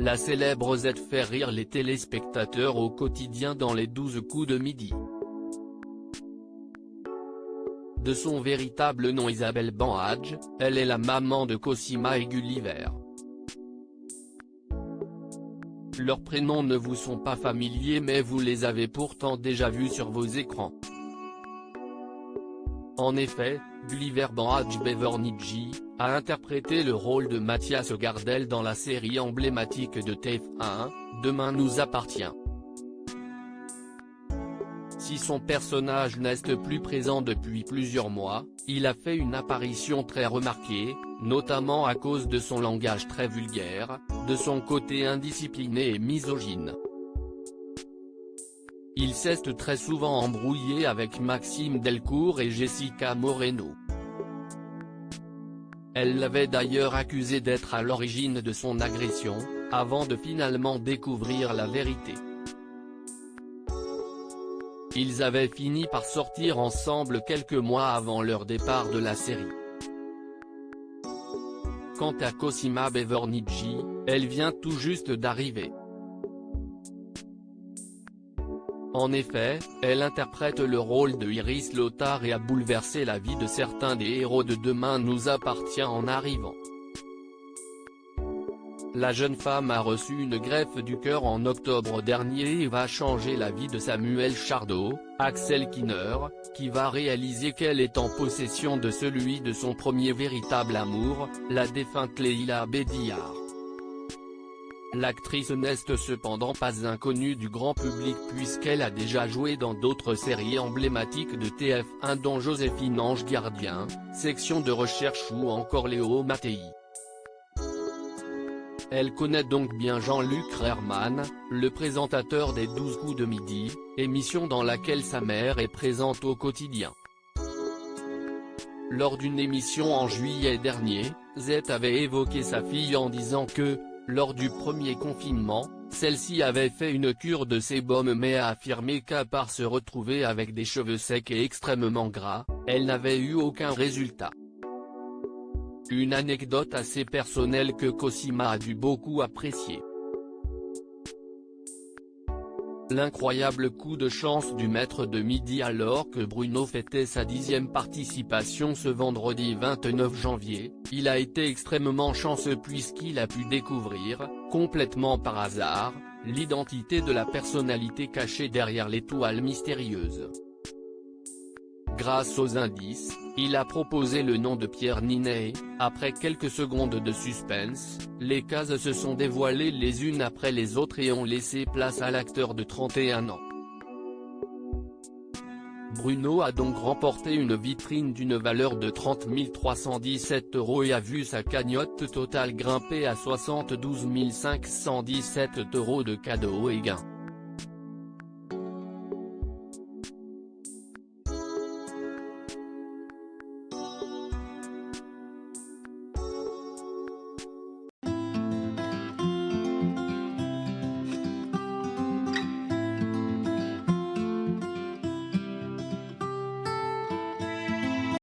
la célèbre Z fait rire les téléspectateurs au quotidien dans les 12 coups de midi. De son véritable nom Isabelle Banhadj, elle est la maman de Cosima et Gulliver. Leurs prénoms ne vous sont pas familiers mais vous les avez pourtant déjà vus sur vos écrans. En effet, Gulliver Banhadj Bevernici a interprété le rôle de Mathias Gardel dans la série emblématique de TF1, Demain nous appartient. Si son personnage n'est plus présent depuis plusieurs mois, il a fait une apparition très remarquée, notamment à cause de son langage très vulgaire, de son côté indiscipliné et misogyne. Il s'est très souvent embrouillé avec Maxime Delcourt et Jessica Moreno. Elle l'avait d'ailleurs accusé d'être à l'origine de son agression, avant de finalement découvrir la vérité. Ils avaient fini par sortir ensemble quelques mois avant leur départ de la série. Quant à Cosima Bevernici, elle vient tout juste d'arriver. En effet, elle interprète le rôle de Iris Lothar et a bouleversé la vie de certains des héros de Demain nous appartient en arrivant. La jeune femme a reçu une greffe du cœur en octobre dernier et va changer la vie de Samuel Chardot, Axel Kinner, qui va réaliser qu'elle est en possession de celui de son premier véritable amour, la défunte Leila Bédiar. L'actrice n'est cependant pas inconnue du grand public puisqu'elle a déjà joué dans d'autres séries emblématiques de TF1 dont Joséphine Ange Gardien, Section de recherche ou encore Léo Mattei. Elle connaît donc bien Jean-Luc Reichmann, le présentateur des 12 coups de midi, émission dans laquelle sa mère est présente au quotidien. Lors d'une émission en juillet dernier, Z avait évoqué sa fille en disant que, lors du premier confinement, celle-ci avait fait une cure de sébum mais a affirmé qu'à part se retrouver avec des cheveux secs et extrêmement gras, elle n'avait eu aucun résultat. Une anecdote assez personnelle que Cosima a dû beaucoup apprécier. L'incroyable coup de chance du maître de midi alors que Bruno fêtait sa 10e participation ce vendredi 29 janvier, il a été extrêmement chanceux puisqu'il a pu découvrir, complètement par hasard, l'identité de la personnalité cachée derrière l'étoile mystérieuse. Grâce aux indices, il a proposé le nom de Pierre Ninet. Après quelques secondes de suspense, les cases se sont dévoilées les unes après les autres et ont laissé place à l'acteur de 31 ans. Bruno a donc remporté une vitrine d'une valeur de 30 317 € et a vu sa cagnotte totale grimper à 72 517 € de cadeaux et gains.